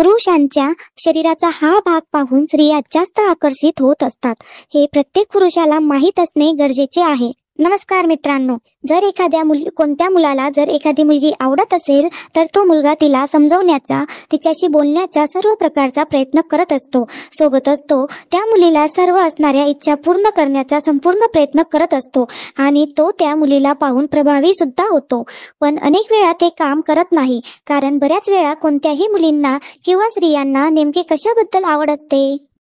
पुरुषांच्या शरीराचा हा भाग पाहून स्त्रिया जास्त आकर्षित होत असतात, हे प्रत्येक पुरुषाला माहीत असणे गरजेचे आहे. नमस्कार मित्रांनो, जर कोणत्या मुलाला जर एखादी मुलगी आवडत असेल तर तो मुलगा तिला समजवण्याचा, तिच्याशी बोलण्याचा सर्व प्रकारचा प्रयत्न करत असतो. सोबतच तो त्या मुलीला सर्व असणाऱ्या इच्छा पूर्ण करण्याचा संपूर्ण प्रयत्न करत असतो आणि तो त्या मुलीला पाहून प्रभावी सुद्धा होतो. पण अनेक वेळा ते काम करत नाही, कारण बऱ्याच वेळा कोणत्याही मुलींना किंवा स्त्रियांना नेमके कशाबद्दल आवड असते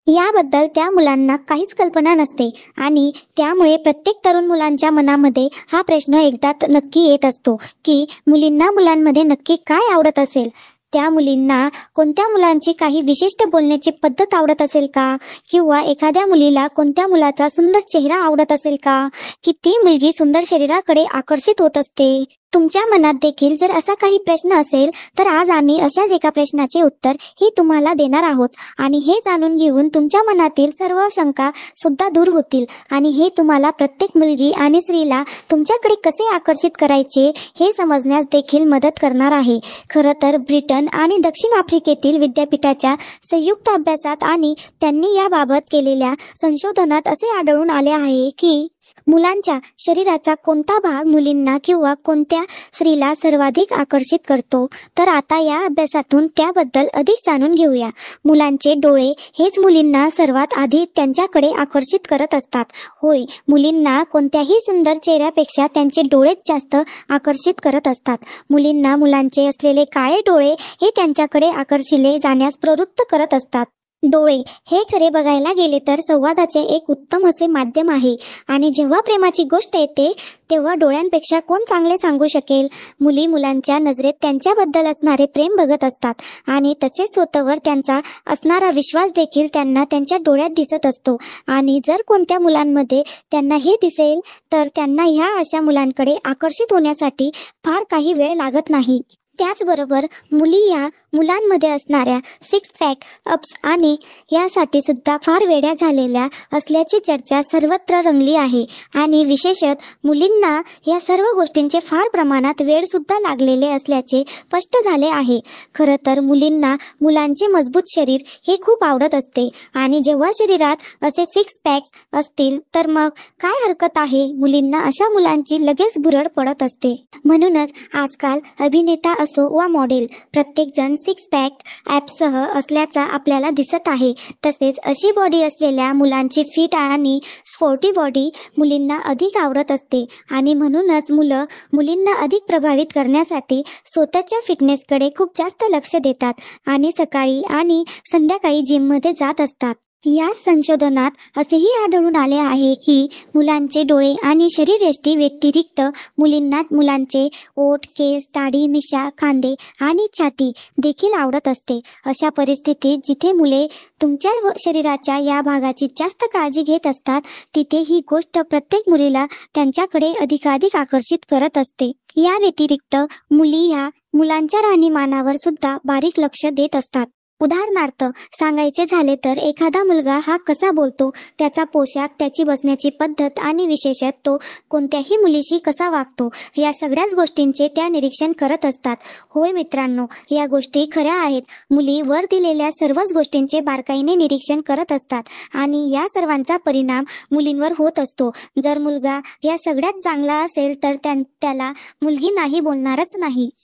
याबद्दल त्या मुलांना काहीच कल्पना नसते आणि त्यामुळे प्रत्येक तरुण मुलांच्या मनामध्ये हा प्रश्न एकदा नक्की येत असतो की मुलींना मुलांमध्ये नक्की काय आवडत असेल. त्या मुलींना कोणत्या मुलांची काही विशिष्ट बोलण्याची पद्धत आवडत असेल का, किंवा एखाद्या मुलीला कोणत्या मुलाचा सुंदर चेहरा आवडत असेल का, की ती मुलगी सुंदर शरीराकडे आकर्षित होत असते. तुमच्या मनात देखील जर असा काही प्रश्न असेल तर आज आम्ही अशाच एका प्रश्नाचे उत्तर ही तुम्हाला देणार आहोत आणि हे जाणून घेऊन तुमच्या मनातील सर्व शंका सुद्धा दूर होतील आणि हे तुम्हाला प्रत्येक मुलगी आणि स्त्रीला तुमच्याकडे कसे आकर्षित करायचे हे समजण्यास देखील मदत करणार आहे. खरं तर ब्रिटन आणि दक्षिण आफ्रिकेतील विद्यापीठाच्या संयुक्त अभ्यासात आणि त्यांनी याबाबत केलेल्या संशोधनात असे आढळून आले आहे की मुलांच्या शरीराचा कोणता भाग मुलींना किंवा कोणत्या स्त्रीला सर्वाधिक आकर्षित करतो. तर आता या अभ्यासातून त्याबद्दल अधिक जाणून घेऊया. मुलांचे डोळे हेच मुलींना सर्वात आधी त्यांच्याकडे आकर्षित करत असतात. होय, मुलींना कोणत्याही सुंदर चेहऱ्यापेक्षा त्यांचे डोळेच जास्त आकर्षित करत असतात. मुलींना मुलांचे असलेले काळे डोळे हे त्यांच्याकडे आकर्षिले जाण्यास प्रवृत्त करत असतात. डोळे हे खरे बघायला गेले तर संवादाचे एक उत्तम असे माध्यम आहे आणि जेव्हा प्रेमाची गोष्ट येते तेव्हा डोळ्यांपेक्षा कोण चांगले सांगू शकेल. मुली मुलांच्या नजरेत त्यांच्याबद्दल असणारे प्रेम बघत असतात आणि तसेच स्वतःवर त्यांचा असणारा विश्वास देखील त्यांना त्यांच्या डोळ्यात दिसत असतो आणि जर कोणत्या मुलांमध्ये त्यांना हे दिसेल तर त्यांना ह्या अशा मुलांकडे आकर्षित होण्यासाठी फार काही वेळ लागत नाही. त्याचबरोबर मुली या मुलांमध्ये असणाऱ्या सिक्स पॅक अप्स आणि यासाठी सुद्धा फार वेड्या झालेल्या असल्याची चर्चा सर्वत्र रंगली आहे आणि विशेषतः मुलींना या सर्व गोष्टींचे फार प्रमाणात वेळ सुद्धा लागलेले असल्याचे स्पष्ट झाले आहे. खरं तर मुलींना मुलांचे मजबूत शरीर हे खूप आवडत असते आणि जेव्हा शरीरात असे सिक्स पॅक्स असतील तर मग काय हरकत आहे, मुलींना अशा मुलांची लगेच भुरळ पडत असते. म्हणूनच आजकाल अभिनेता असो वा मॉडेल प्रत्येक जण सिक्स पॅक ॲपसह असल्याचा आपल्याला दिसत आहे. तसेच अशी बॉडी असलेल्या मुलांची फिट आणि स्पोर्टी बॉडी मुलींना अधिक आवडत असते आणि म्हणूनच मुलींना अधिक प्रभावित करण्यासाठी स्वतःच्या फिटनेसकडे खूप जास्त लक्ष देतात आणि सकाळी आणि संध्याकाळी जिममध्ये जात असतात. या संशोधनात असेही आढळून आले आहे की मुलांचे डोळे आणि शरीरयष्टी व्यतिरिक्त मुलींना मुलांचे ओठ, केस, दाढी, मिशा, खांदे आणि छाती देखील आवडत असते. अशा परिस्थितीत जिथे मुले तुमच्या शरीराच्या या भागाची जास्त काळजी घेत असतात तिथे ही गोष्ट प्रत्येक मुलीला त्यांच्याकडे अधिकाधिक आकर्षित करत असते. या व्यतिरिक्त मुली ह्या मुलांच्या राहणीमानावर सुद्धा बारीक लक्ष देत असतात. उदाहरणार्थ सांगायचे झाले तर एखादा मुलगा हा कसा बोलतो, त्याचा पोशाख, त्याची बसण्याची पद्धत आणि विशेषतः तो कोणत्याही मुलीशी कसा वागतो या सगळ्याच गोष्टींचे त्या निरीक्षण करत असतात. होय मित्रांनो, या गोष्टी खऱ्या आहेत. मुली वर दिलेल्या सर्वच गोष्टींचे बारकाईने निरीक्षण करत असतात आणि या सर्वांचा परिणाम मुलींवर होत असतो. जर मुलगा या सगळ्यात चांगला असेल तर त्याला मुलगी नाही बोलणारच नाही.